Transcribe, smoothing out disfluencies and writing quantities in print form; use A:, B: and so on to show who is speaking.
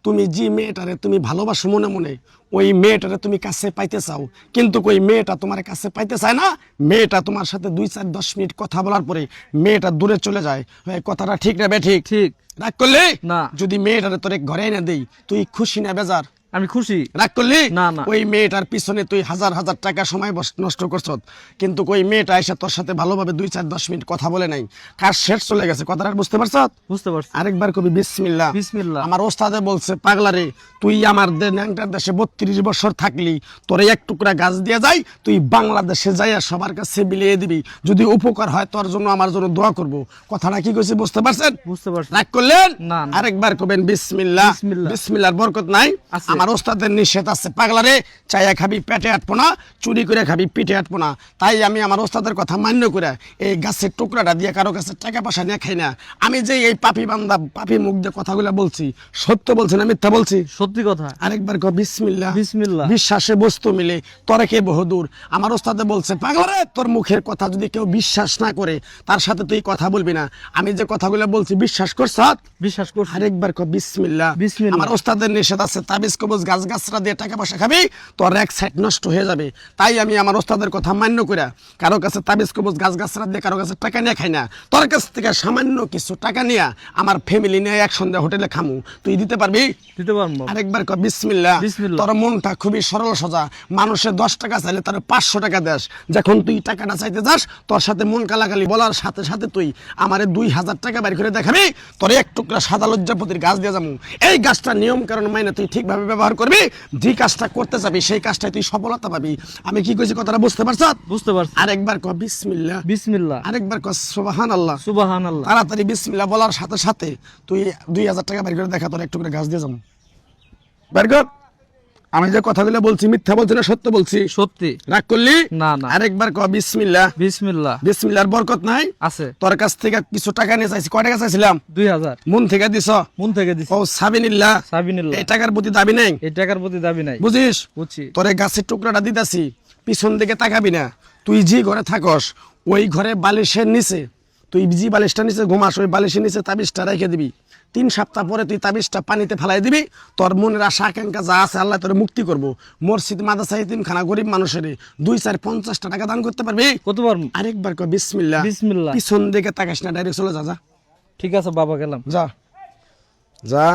A: তুমি যে মেয়েটারে তুমি ভালোবাসো মনে মনে, ওই মেয়েটারে তুমি কাছে পাইতে চাও, কিন্তু ওই মেয়েটা তোমার কাছে পাইতে চায় না। মেয়েটা তোমার সাথে 2-4-10 মিনিট কথা বলার পরে মেয়েটা দূরে চলে যায়। এই কথাটা ঠিক না বেঠিক?
B: ঠিক।
A: রাগ করলি
B: না।
A: যদি মেয়েটারে তোরে ঘরে এনে দেই, তুই খুশি না বেজার?
B: আমি খুশি।
A: রাগ করলি?
B: না, না।
A: ওই মেয়েটার পিছনে তুই হাজার হাজার টাকা সময় নষ্ট করছ, কিন্তু ওই মেয়েটা এসে তোর সাথে ভালোভাবে 2-4-10 মিনিট কথা বলে নাই, কাজ শেষ চলে গেছে। কথাটা বুঝতে পারছ?
B: বুঝতে পারছি।
A: আরেকবার কবি বিসমিল্লাহ।
B: বিসমিল্লাহ।
A: আমার ওস্তাদে বলছে, পাগলারে তুই আমার ন্যাংটার দেশে 32 বছর থাকলি, তোরে এক টুকরা গাছ দিয়ে যাই, তুই বাংলাদেশে যাইয়া সবার কাছে বিলিয়ে দিবি, যদি উপকার হয় তোর জন্য আমার জন্য দোয়া করব। কথাটা কি কইছে বুঝতে পারছেন?
B: বুঝতে পারছি।
A: রাগ করলেন?
B: না, না।
A: আরেকবার কবেন বিসমিল্লাহ।
B: বিসমিল্লাহ।
A: বিসমিল্লাহর বরকত নাই?
B: আছে।
A: আমার ওস্তাদের নিষেধ আছে, পাগলারে চাইয়া খাবি পেটে আটবো না, চুরি করে খাবি পিঠে আটবো না। তাই আমি আমার ওস্তাদের কথা মান্য করে এই গাছের টুকরাটা দিয়ে কারো কাছে টাকা পয়সা নিয়ে খাই না। আমি যে এই পাপি বান্দা পাপি মুখ দিয়ে কথাগুলো বলছি, সত্য বলছি না মিথ্যা বলছি?
B: সত্যি কথা।
A: আরেকবার কো বিসমিল্লাহ।
B: বিসমিল্লাহ।
A: বিশ্বাসে বস্তু মিলে, তরে কে বহুদূর। আমার ওস্তাদে বলছে, পাগলারে তোর মুখের কথা যদি কেউ বিশ্বাস না করে, তার সাথে তুই কথা বলবি না। আমি যে কথাগুলো বলছি বিশ্বাস করছ?
B: বিশ্বাস করছি।
A: আরেকবার কো বিসমিল্লাহ।
B: বিসমিল্লাহ।
A: আমার ওস্তাদের নিষেধ আছে, তাবিজ কবজ গাছ গাছরা দিয়ে টাকা পয়সা খাবি, তোর এক সাইড নষ্ট হয়ে যাবে। তাই আমি আমার ওস্তাদের কথা মান্য করে কারো কাছে তাবিজ কবজ গাছ গাছরা দিয়ে কারো কাছে টাকা নিয়ে খাই না। তোর কাছ থেকে সামান্য কিছু টাকা নিয়ে আমার ফ্যামিলি নিয়ে একসঙ্গে হোটেলে খামু, তুই দিতে পারবি?
B: দিতে পারবো।
A: আরেকবার কর বিসমিল্লাহ।
B: বিসমিল্লাহ।
A: তোর মনটা খুবই সরল সোজা, মানুষের 10 টাকা চাইলে তার 500 টাকা দেস। যখন তুই টাকাটা চাইতে যাস, তোর সাথে মন কালাকালি বলার সাথে সাথে তুই আমারে 2000 টাকা বের করে দেখাবি, তোর এক টুকরা সাদা লজ্জাপতির গাছ দিয়ে যাবো। এই গাছটা নিয়ম কারণ মাইনে তুই ঠিকভাবে ব্যবহার করবি, যে কাজটা করতে যাবি সেই কাজটাই তুই সফলতা পাবি। আমি কি কইছি কথাটা বুঝতে পারছ?
B: বুঝতে পারছি।
A: আরেকবার কর বিসমিল্লাহ।
B: বিসমিল্লাহ।
A: আরেকবার কর সুবহানাল্লাহ।
B: সুবহানাল্লাহ।
A: তাড়াতাড়ি বিসমিল্লাহ বলার সাথে সাথে তুই 2000 টাকা বের করে দেখা, তোর একটু করে গাছ দিয়ে যাবো। বের কর। আমি যে কথাগুলো বলছি মিথ্যা বলছি না সত্য বলছি?
B: সত্যি।
A: রাগ করলি?
B: না, না।
A: আরেকবার কর বিসমিল্লাহ।
B: বিসমিল্লাহ।
A: বিসমিল্লাহর বরকত নাই?
B: আছে।
A: তোর কাছ থেকে কিছু টাকা নিয়ে চাইছি। কয় টাকা চাইছিলাম?
B: 2000।
A: মন থেকে দিছ?
B: মন থেকে দিছি।
A: ও সাবিনিল্লাহ।
B: সাবিনিল্লাহ।
A: এই টাকার প্রতি দাবি নেই?
B: এই টাকার প্রতি দাবি নাই।
A: বুঝিস?
B: বুঝছি।
A: তোরে গাছের টুকরাটা দিতাছি, পিছন দিকে তাকাবি না। তুই যে ঘরে থাকস, ওই ঘরে বালিশের নিচে, তুই যে বালিশটা নিচে ঘুমাস, ওই বালিশের নিচে তাবিজটা রেখে দিবি। 3 সপ্তাহ পরে তুই তাবিজটা পানিতে ফেলাই দিবি। তোর মনের আশা আকাঙ্ক্ষা যা আছে আল্লাহ তোরে মুক্তি করবো। মসজিদ মাদ্রাসা এতিমখানা গরিব মানুষের 2-4-50 টাকা দান করতে পারবি।
B: কত পারবো?
A: আরেকবার কর বিসমিল্লাহ।
B: বিসমিল্লাহ।
A: পিছন দিকে তাকাস না, ডাইরেক্ট চলে যা। যা
B: ঠিক আছে বাবা, গেলাম।
A: যা যা।